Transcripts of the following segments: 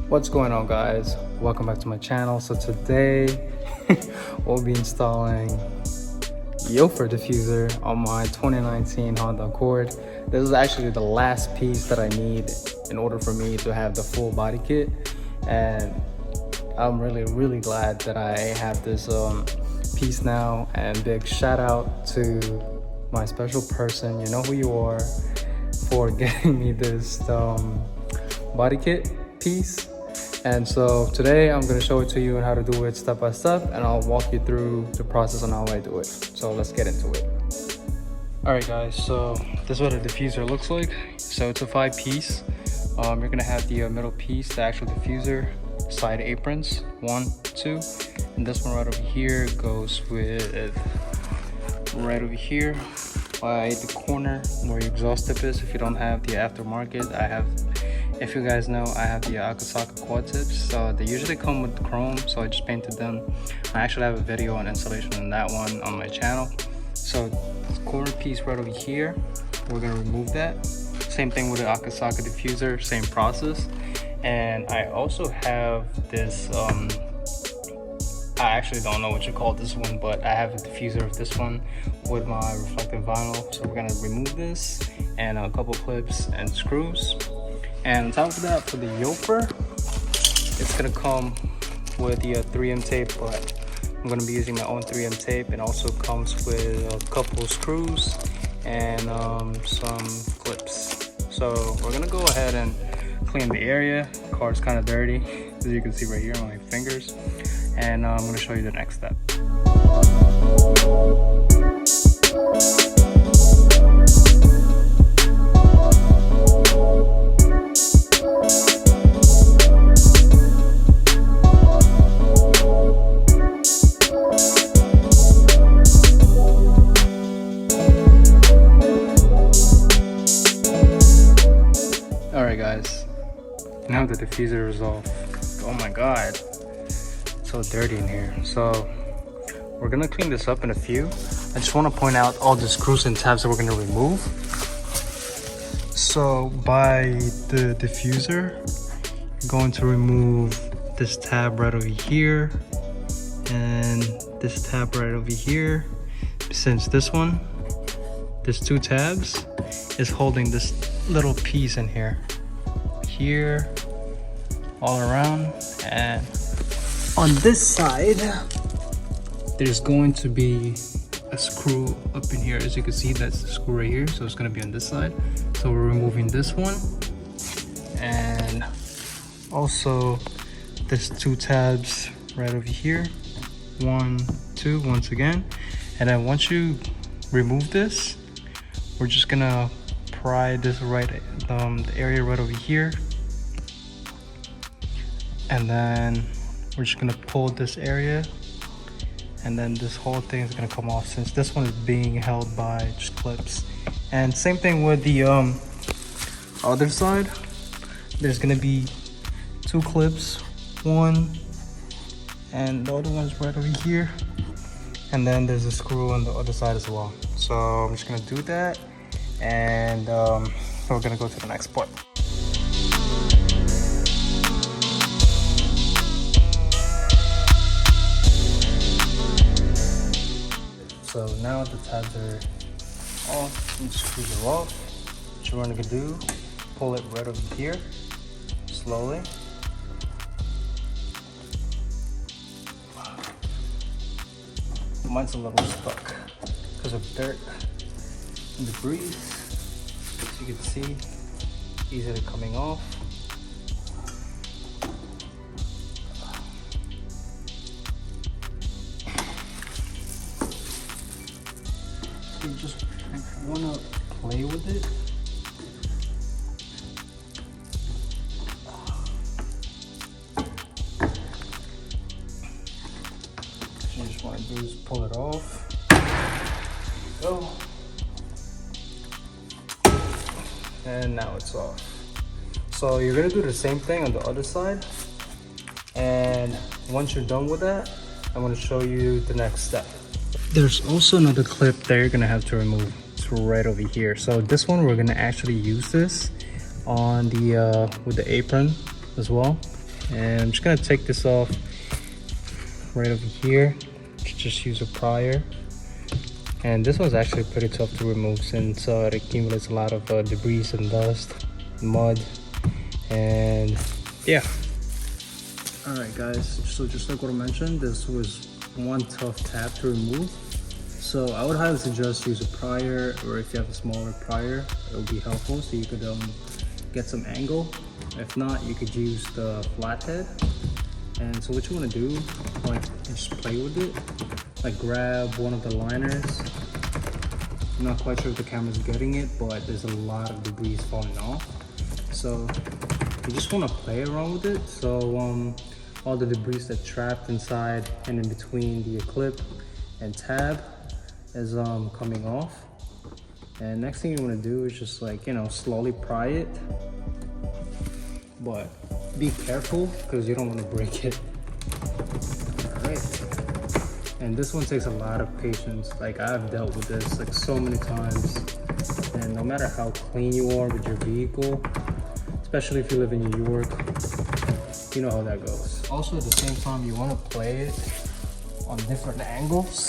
What's going on, guys? Welcome back to my channel. So today we'll be installing Yofer Diffuser on my 2019 Honda Accord. This is actually the last piece that I need in order for me to have the full body kit, and I'm really glad that I have this piece now. And big shout out to my special person, you know who you are, for getting me this body kit piece. And so today I'm going to show it to you and how to do it step by step, and I'll walk you through the process on how I do it. So let's get into it. Alright guys, so this is what a diffuser looks like. So it's a 5-piece. You're going to have the middle piece, the actual diffuser, side aprons, 1, 2, and this one right over here goes with right over here by the corner where your exhaust tip is. If you don't have the aftermarket, if you guys know, I have the Akasaka quad tips. So they usually come with chrome, so I just painted them. I actually have a video on installation on that one on my channel. So this corner piece right over here, we're gonna remove that. Same thing with the Akasaka diffuser, same process. And I also have this, I actually don't know what you call this one, but I have a diffuser of this one with my reflective vinyl. So we're gonna remove this and a couple clips and screws. And on top of that, for the Yofer, it's gonna come with the 3M tape, but I'm gonna be using my own 3M tape. It also comes with a couple screws and some clips. So we're gonna go ahead and clean the area. The car's kind of dirty, as you can see right here on my fingers. And I'm gonna show you the next step. Alright guys, now the diffuser is off. Oh my god, it's so dirty in here. So we're gonna clean this up in a few. I just want to point out all the screws and tabs that we're gonna remove. So by the diffuser, you're going to remove this tab right over here and this tab right over here, since this 2 tabs is holding this little piece in here, all around. And on this side there's going to be a screw up in here. As you can see, that's the screw right here, so it's going to be on this side. So we're removing this one, and also there's 2 tabs right over here, 1, 2, once again. And then once you remove this, we're just gonna pry this the area right over here, and then we're just gonna pull this area, and then this whole thing is gonna come off, since this one is being held by just clips. And same thing with the other side. There's gonna be 2 clips, 1, and the other one's right over here, and then there's a screw on the other side as well. So I'm just gonna do that, and we're gonna go to the next part. So now the tabs are off and screws are off. What you're gonna do, pull it right over here, slowly. Mine's a little stuck because of dirt and debris. As you can see, easily coming off. You just want to play with it. What you just want to do is pull it off. There you go. And now it's off. So you're gonna do the same thing on the other side, and once you're done with that, I'm gonna show you the next step. There's also another clip that you're gonna have to remove. It's right over here. So this one, we're gonna actually use this on the with the apron as well. And I'm just gonna take this off right over here. Just use a plier. And this one's actually pretty tough to remove since it accumulates a lot of debris and dust, mud, and yeah. All right, guys, so just like what I mentioned, this was one tough tab to remove. So I would highly suggest use a plier, or if you have a smaller plier, it would be helpful so you could get some angle. If not, you could use the flathead. And so what you want to do, like, just play with it. Like, grab one of the liners. I'm not quite sure if the camera's getting it, but there's a lot of debris falling off. So you just want to play around with it. So all the debris that's trapped inside and in between the clip and tab is coming off. And next thing you want to do is just, like, you know, slowly pry it, but be careful because you don't want to break it. All right. And this one takes a lot of patience. Like, I've dealt with this like so many times, and no matter how clean you are with your vehicle, especially if you live in New York, you know how that goes. Also, at the same time, you want to play it on different angles.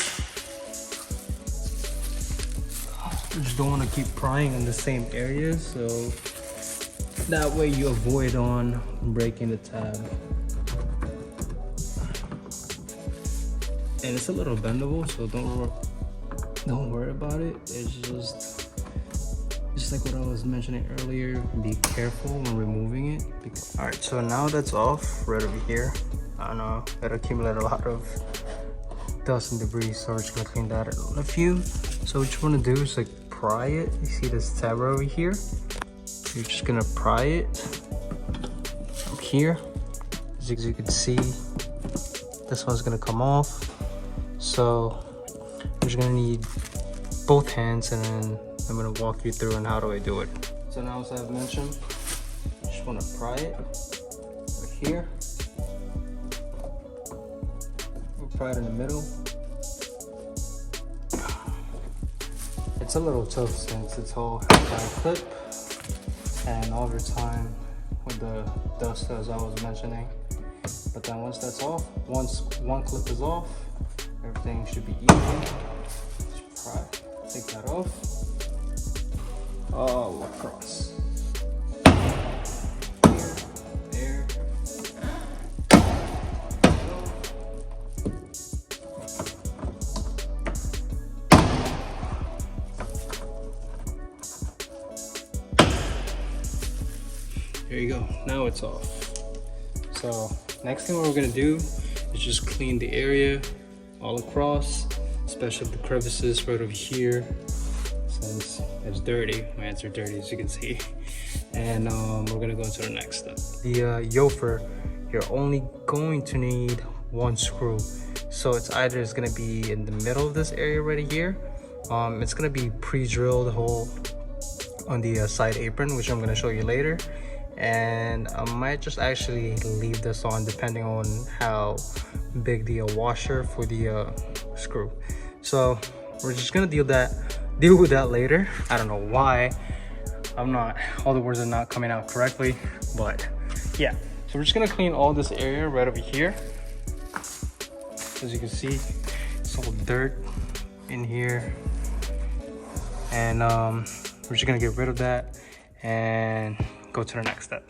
You just don't want to keep prying in the same area, so that way you avoid on breaking the tab. And it's a little bendable, so don't worry about it. It's just like what I was mentioning earlier, be careful when removing it. All right, so now that's off right over here. I know it accumulated a lot of dust and debris, so we're just gonna clean that a few. So what you want to do is, like, pry it. You see this tab over here? You're just gonna pry it up here. As you can see, this one's gonna come off. So I'm just gonna need both hands, and then I'm gonna walk you through on how do I do it. So now, as I've mentioned, you just wanna pry it right here. We'll pry it in the middle. It's a little tough since it's all held by a clip, and over time with the dust, as I was mentioning. But then once that's off, once one clip is off, everything should be easy. Just pry, take that off, all across. Here, there. There you go, now it's off. So next thing what we're gonna do is just clean the area all across, especially the crevices right over here, since it's dirty. My hands are dirty, as you can see. And we're gonna go into the next step. The Yofer, you're only going to need one screw. So it's gonna be in the middle of this area right here. It's gonna be pre-drilled hole on the side apron, which I'm gonna show you later. And I might just actually leave this on depending on how big the washer for the screw. So we're just gonna deal with that later. I don't know why all the words are not coming out correctly, but yeah. So we're just gonna clean all this area right over here. As you can see, it's all dirt in here, and we're just gonna get rid of that and go to the next step.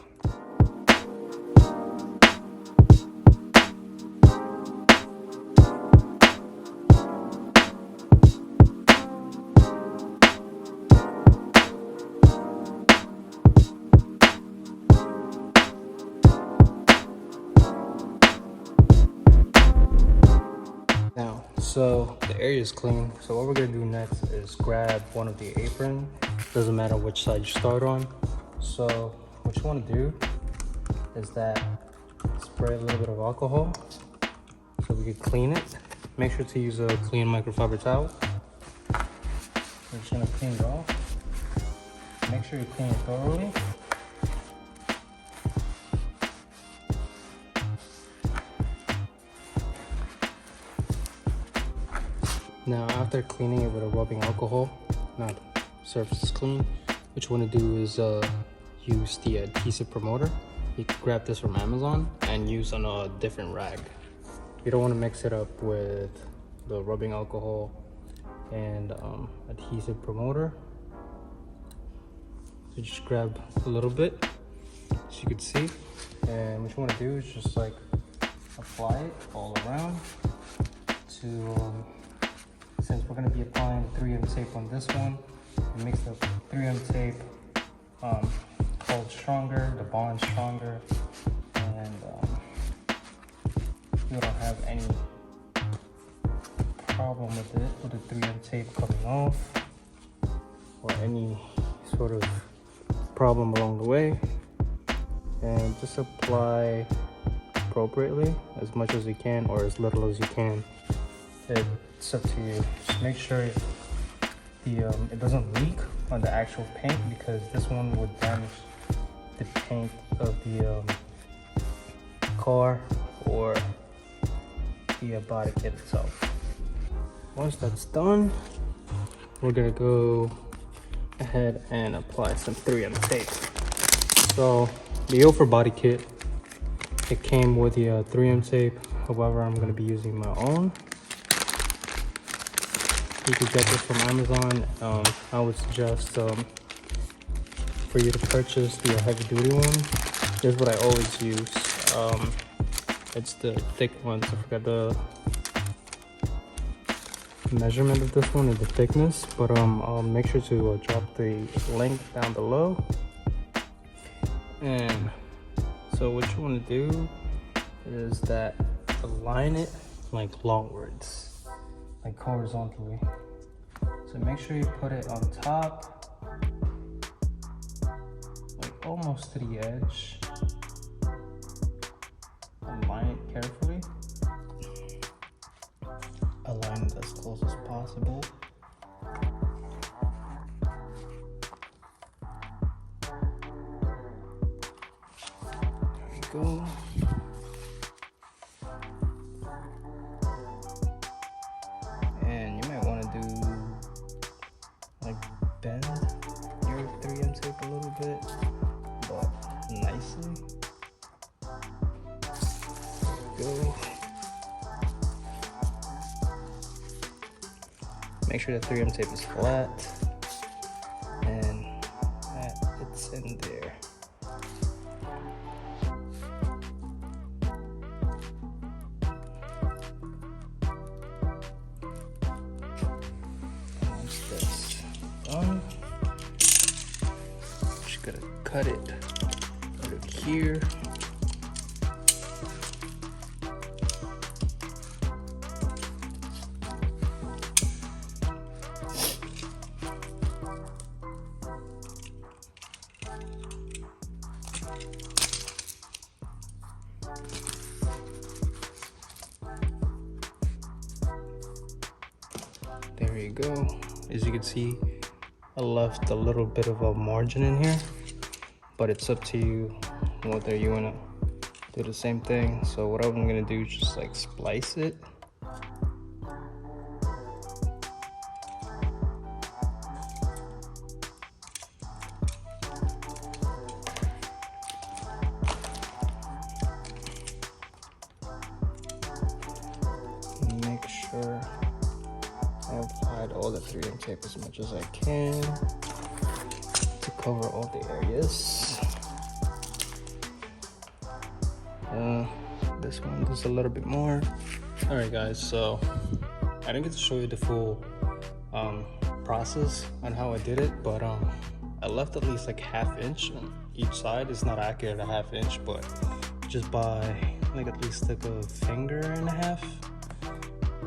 Now, so the area is clean. So what we're gonna do next is grab one of the apron. Doesn't matter which side you start on. So what you want to do is that spray a little bit of alcohol so we can clean it. Make sure to use a clean microfiber towel. We're just going to clean it off. Make sure you clean it thoroughly. Now, after cleaning it with a rubbing alcohol, now the surface is clean, what you want to do is use the adhesive promoter you can grab this from Amazon and use on a different rag. You don't want to mix it up with the rubbing alcohol and adhesive promoter. So just grab a little bit, as you can see, and what you want to do is just like apply it all around to, since we're going to be applying 3M tape on this one, it makes the 3M tape hold stronger, the bond stronger, and you don't have any problem with it, with the 3M tape coming off or any sort of problem along the way. And just apply appropriately, as much as you can or as little as you can. It's up to you. Just make sure it doesn't leak on the actual paint, because this one would damage the paint of the car or the body kit itself. Once that's done, we're gonna go ahead and apply some 3M tape. So the Yofer body kit, it came with the 3M tape. However, I'm gonna be using my own. You could get this from Amazon. I would suggest for you to purchase the heavy duty one. This is what I always use. It's the thick ones. I forgot the measurement of this one and the thickness, but I'll make sure to drop the link down below. And so what you want to do is that align it like longwards, like horizontally. So make sure you put it on top, like almost to the edge. Align it carefully. Align it as close as possible. There we go. And you might want to do like bend your 3M tape a little bit, but nicely. There we go. Make sure the 3M tape is flat and that it's in there. Once that's done, just gotta cut it right here. There you go. As you can see, I left a little bit of a margin in here, but it's up to you whether you want to do the same thing. So what I'm going to do is just like splice it. Make sure I applied all the 3M tape as much as I can to cover all the areas. This one does a little bit more. All right, guys, so I didn't get to show you the full process on how I did it, but I left at least like 1/2 inch on each side. It's not accurate a 1/2 inch, but just by like at least like a finger and a half.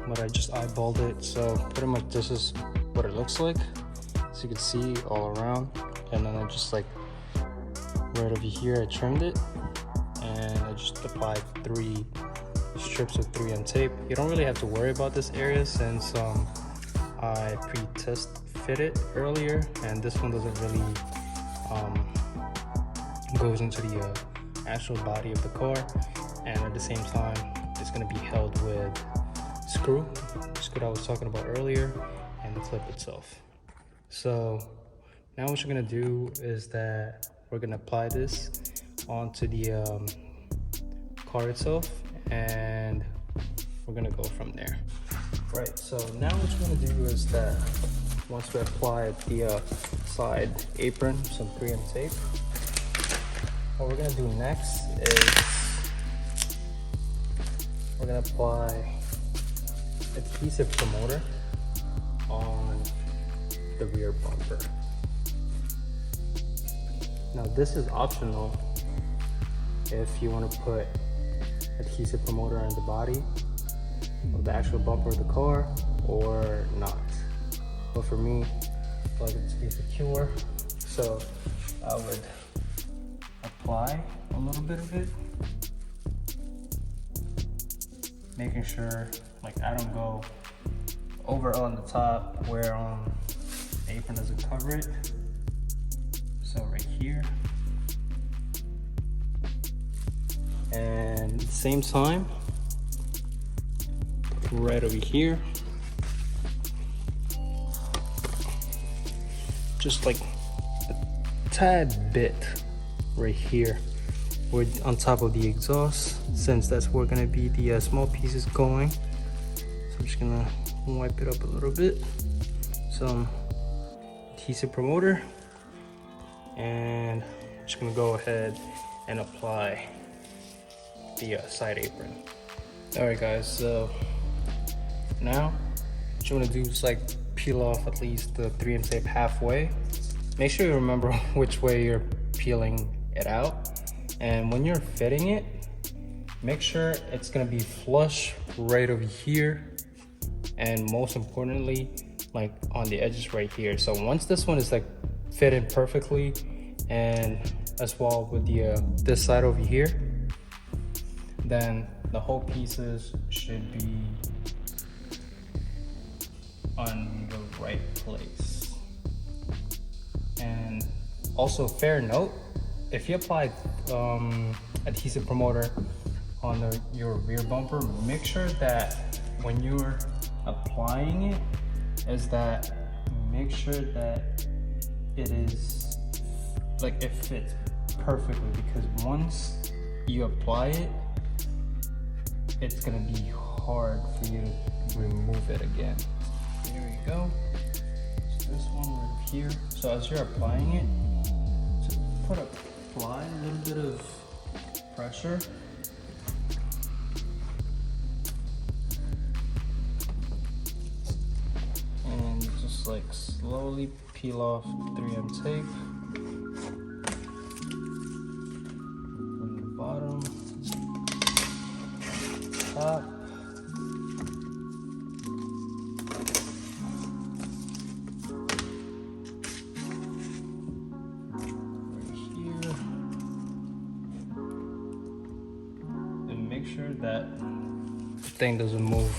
But I just eyeballed it, so pretty much this is what it looks like, so you can see all around. And then I just like right over here I trimmed it, and I just applied 3 strips of 3M tape. You don't really have to worry about this area since I pre-test fit it earlier, and this one doesn't really goes into the actual body of the car, and at the same time it's going to be held with the screw I was talking about earlier, and the clip itself. So now what you're going to do is that we're going to apply this onto the car itself, and we're gonna go from there. Right, so now what you're gonna do is that once we apply the side apron, some 3M tape, what we're gonna do next is we're gonna apply adhesive promoter on the rear bumper. Now this is optional if you want to put adhesive promoter on the body of the actual bumper of the car or not. But for me, I like it to be secure, so I would apply a little bit of it, making sure like I don't go over on the top where the apron doesn't cover it. So right here, and at the same time right over here, just like a tad bit right here, we're on top of the exhaust, since that's where gonna be the small pieces going. So I'm just gonna wipe it up a little bit, some adhesive promoter, and I'm just gonna go ahead and apply the side apron. All right guys, so now what you want to do is like peel off at least the 3M tape halfway. Make sure you remember which way you're peeling it out, and when you're fitting it, make sure it's going to be flush right over here, and most importantly like on the edges right here. So once this one is like fitted perfectly, and as well with the this side over here, then the whole pieces should be on the right place. And also, fair note, if you apply adhesive promoter on your rear bumper, make sure that when you're applying it, make sure that it is like it fits perfectly, because once you apply it, it's gonna be hard for you to remove it again. There we go. So this one right here. So as you're applying it, just apply a little bit of pressure. And just like slowly peel off 3M tape. From the bottom, top. Make sure that the thing doesn't move.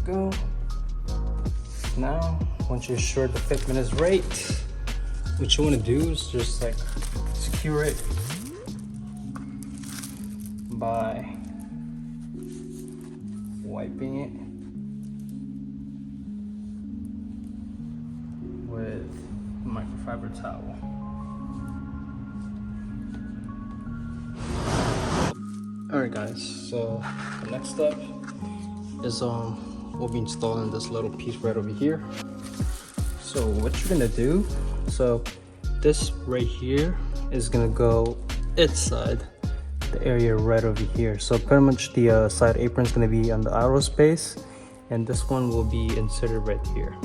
Go. Now, once you're sure the fitment is right, what you want to do is just like secure it by wiping it with a microfiber towel. Alright guys, so the next step is we'll be installing this little piece right over here. So what you're gonna do, so this right here is gonna go inside the area right over here. So pretty much the side apron is gonna be on the outer space, and this one will be inserted right here.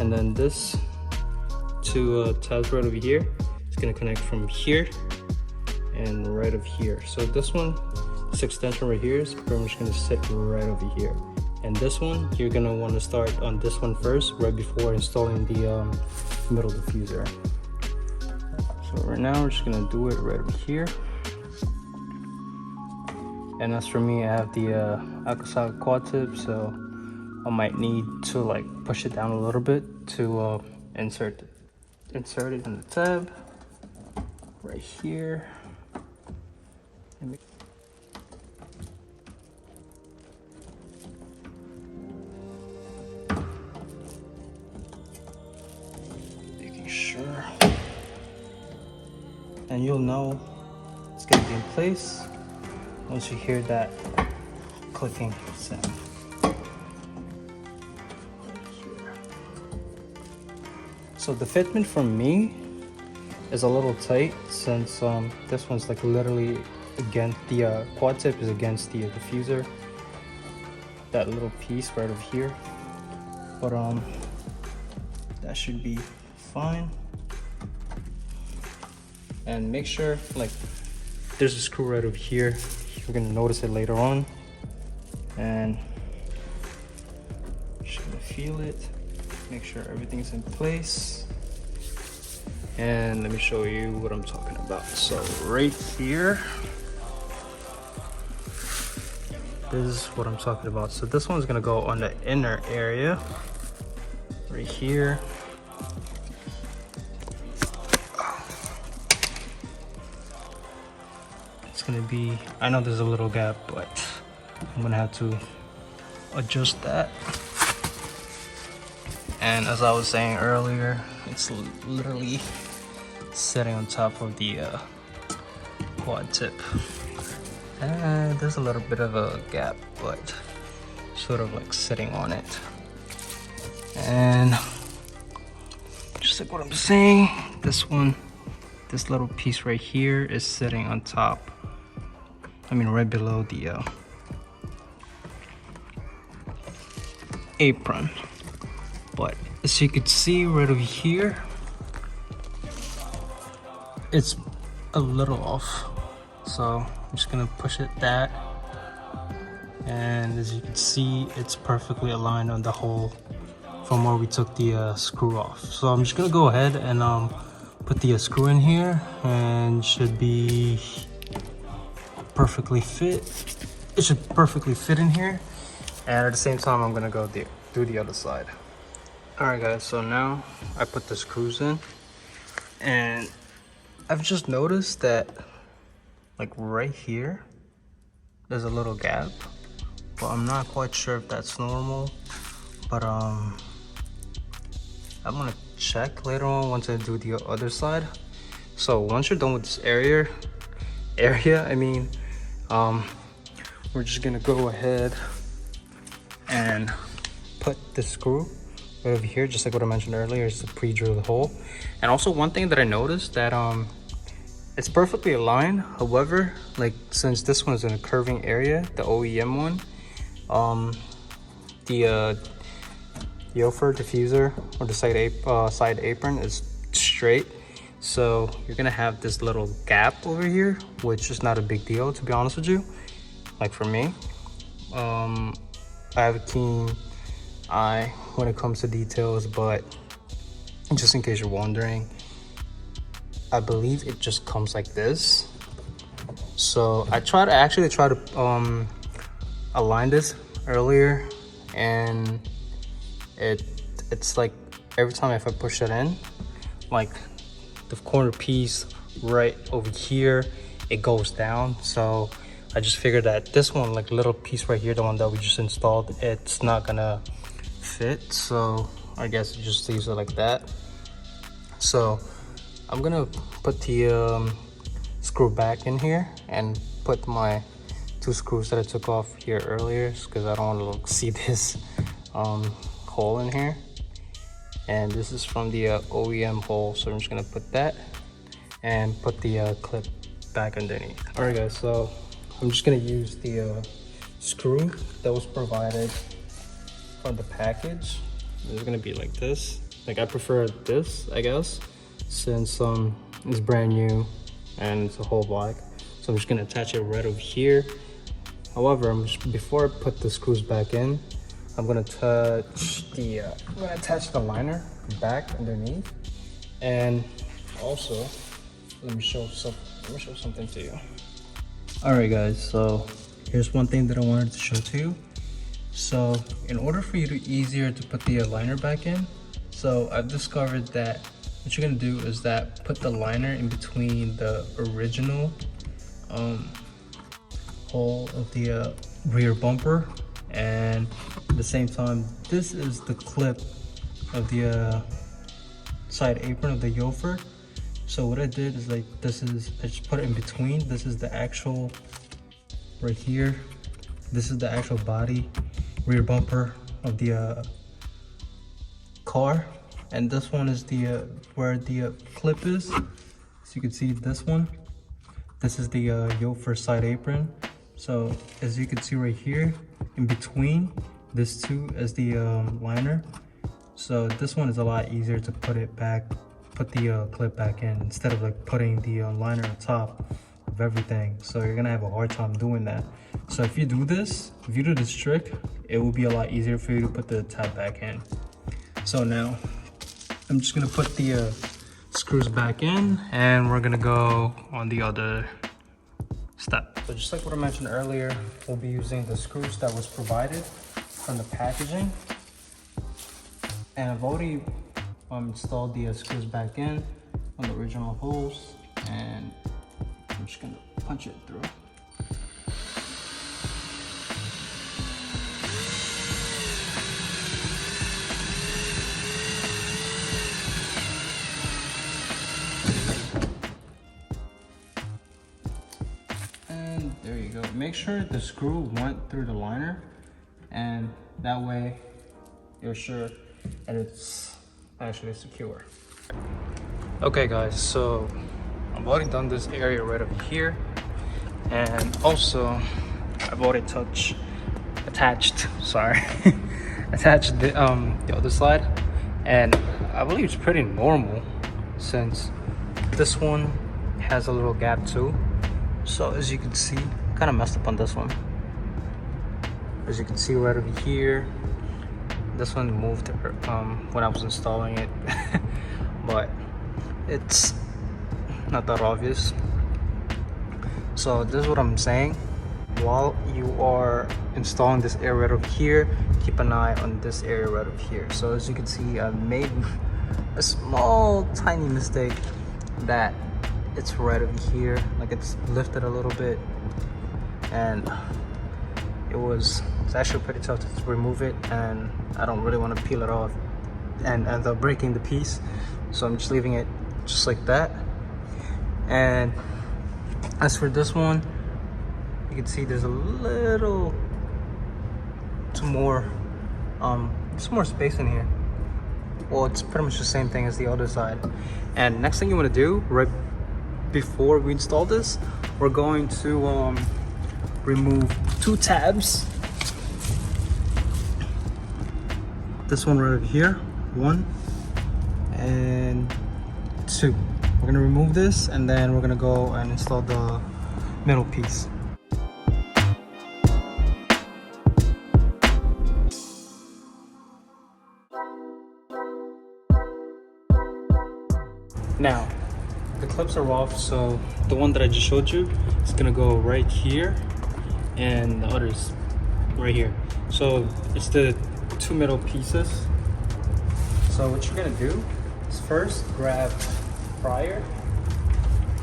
And then this two tabs right over here, it's gonna connect from here and right over here. So this one, this extension right here is pretty much gonna sit right over here. And this one, you're gonna want to start on this one first, right before installing the middle diffuser. So right now, we're just gonna do it right over here. And as for me, I have the alcohol quad tip, so I might need to like push it down a little bit to insert it in the tab right here. Making sure, and you'll know it's gonna be in place once you hear that clicking sound. So the fitment for me is a little tight, since this one's like literally against the quad tip is against the diffuser, that little piece right over here. But that should be fine. And make sure, like, there's a screw right over here. You're gonna notice it later on, and just gonna feel it, make sure everything's in place. And let me show you what I'm talking about. So right here, this is what I'm talking about. So this one's gonna go on the inner area right here. It's gonna be, I know there's a little gap, but I'm gonna have to adjust that. And as I was saying earlier, it's literally sitting on top of the quad tip. And there's a little bit of a gap, but sort of like sitting on it. And just like what I'm saying, this little piece right here is sitting on top, right below the apron. But as you can see right over here, it's a little off. So I'm just gonna push it that. And as you can see, it's perfectly aligned on the hole from where we took the screw off. So I'm just gonna go ahead and put the screw in here, and should be perfectly fit. It should perfectly fit in here. And at the same time, I'm gonna go do the other side. Alright guys, so now I put the screws in, and I've just noticed that like right here, there's a little gap, but I'm not quite sure if that's normal. But I'm gonna check later on once I do the other side. So once you're done with this area, we're just gonna go ahead and put the screw right over here, just like what I mentioned earlier, is to pre-drill the hole. And also one thing that I noticed, that it's perfectly aligned. However, like, since this one is in a curving area, the OEM one, the Yofer Diffuser, or the side apron, is straight. So you're gonna have this little gap over here, which is not a big deal, to be honest with you. Like for me, I have a keen eye when it comes to details, but just in case you're wondering, I believe it just comes like this. So I actually tried to align this earlier, and it's like every time if I push it in, like the corner piece right over here, it goes down. So I just figured that this one, like little piece right here, the one that we just installed, it's not gonna fit. So I guess it just leaves it like that. So I'm gonna put the screw back in here and put my two screws that I took off here earlier, because I don't want to see this hole in here. And this is from the OEM hole, so I'm just gonna put that and put the clip back underneath. All right guys, so I'm just gonna use the screw that was provided from the package. It's gonna be like this. Like I prefer this, I guess, since it's brand new and it's a whole black. So I'm just gonna attach it right over here. However, before I put the screws back in, I'm gonna attach the liner back underneath. And also, let me show something to you. All right, guys. So here's one thing that I wanted to show to you. So in order for you to easier to put the liner back in, so I've discovered that what you're gonna do is that put the liner in between the original hole of the rear bumper, and at the same time, this is the clip of the side apron of the Yofer. So what I did is like I just put it in between. This is the actual right here. This is the actual body rear bumper of the car, and this one is the where the clip is. So you can see this one. This is the Yofer side apron. So as you can see right here, in between this two is the liner. So this one is a lot easier to put the clip back in instead of like putting the liner on top of everything. So you're gonna have a hard time doing that. So if you do this trick, it will be a lot easier for you to put the tab back in. So now I'm just gonna put the screws back in, and we're gonna go on the other step. So just like what I mentioned earlier, we'll be using the screws that was provided from the packaging. And I've already installed the screws back in on the original holes, and I'm just gonna punch it through. And there you go. Make sure the screw went through the liner, and that way you're sure that it's actually secure. Okay guys, so I've already done this area right over here, and also I've already attached the other side, and I believe it's pretty normal since this one has a little gap too. So as you can see, kind of messed up on this one. As you can see right over here, this one moved when I was installing it, but it's not that obvious. So this is what I'm saying. While you are installing this area right over here, keep an eye on this area right over here. So as you can see, I made a small tiny mistake that it's right over here, like it's lifted a little bit, and it's actually pretty tough to remove it, and I don't really want to peel it off and end up breaking the piece. So I'm just leaving it just like that. And as for this one, you can see there's a little some more space in here. Well, it's pretty much the same thing as the other side. And next thing you want to do right before we install this, we're going to remove two tabs. This one right over here, 1 and 2. We're gonna remove this, and then we're gonna go and install the middle piece. Now, the clips are off, so the one that I just showed you is gonna go right here, and the others right here. So it's the two middle pieces. So what you're gonna do is first grab plier,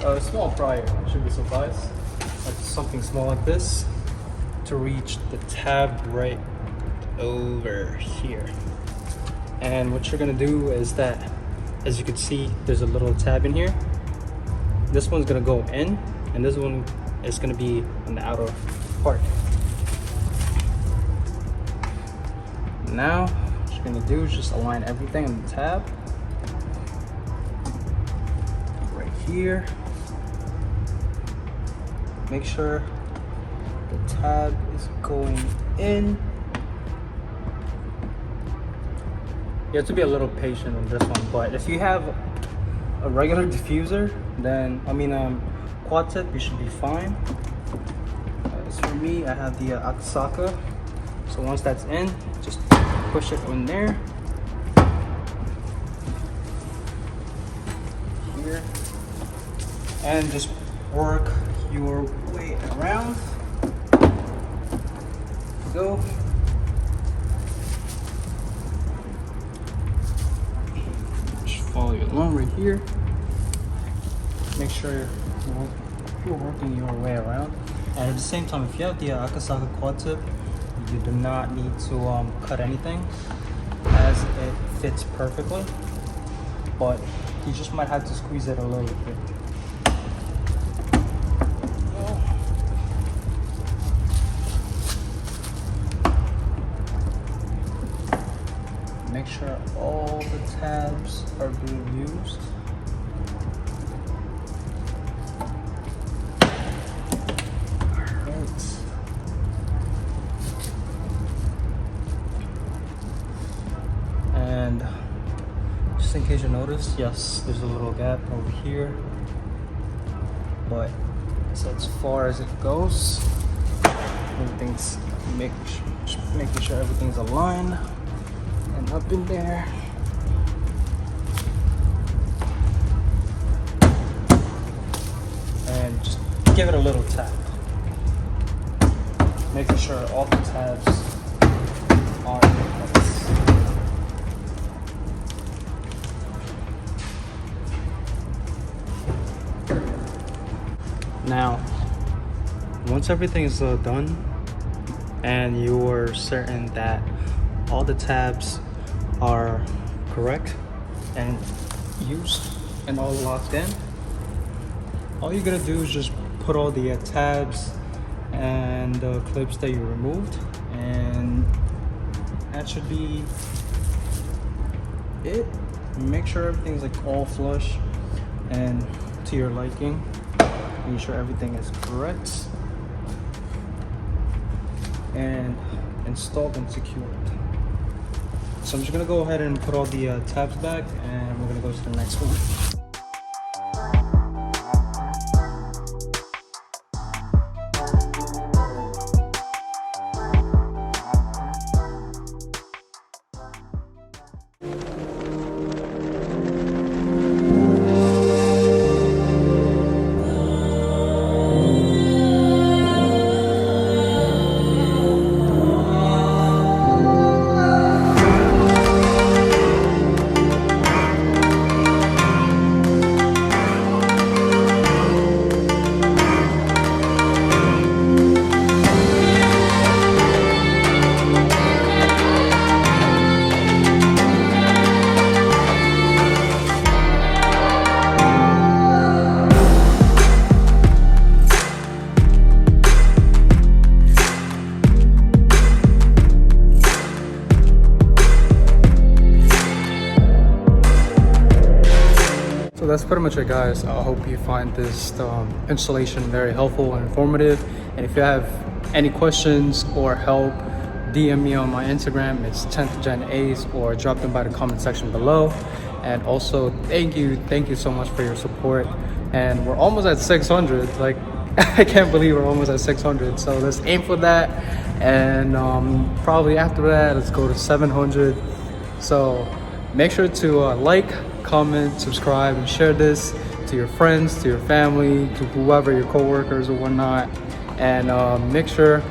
a small plier, should be suffice, like something small like this, to reach the tab right over here. And what you're gonna do is that, as you can see, there's a little tab in here. This one's gonna go in, and this one is gonna be on the outer part. Now, what you're gonna do is just align everything on the tab. Right here. Make sure the tab is going in. You have to be a little patient on this one, but if you have a regular diffuser, then quad tip, you should be fine. As for me, I have the Akasaka, so once that's in, just push it in there, here, and just work your way around. Go. Follow you along right here. Make sure you're working your way around. And at the same time, if you have the Akasaka quad tip, you do not need to cut anything, as it fits perfectly. But you just might have to squeeze it a little bit. Make sure all the tabs are being used. Alright. And just in case you notice, yes, there's a little gap over here, but it's as far as it goes. Everything's making sure everything's aligned. And up in there. And just give it a little tap. Making sure all the tabs are in place. Now, once everything is done and you are certain that all the tabs are correct and used and all locked in, all you're gonna do is just put all the tabs and the clips that you removed, and that should be it. Make sure everything's like all flush and to your liking. Make sure everything is correct and installed and secured. So I'm just gonna go ahead and put all the tabs back, and we're gonna go to the next one. That's pretty much it, guys. I hope you find this installation very helpful and informative. And if you have any questions or help, DM me on my Instagram. It's 10th Gen Ace, or drop them by the comment section below. And also, thank you so much for your support. And we're almost at 600. Like, I can't believe we're almost at 600. So let's aim for that. And probably after that, let's go to 700. So make sure to like, comment, subscribe, and share this to your friends, to your family, to whoever, your coworkers or whatnot. And make sure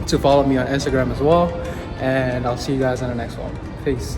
to follow me on Instagram as well. And I'll see you guys in the next one. Peace.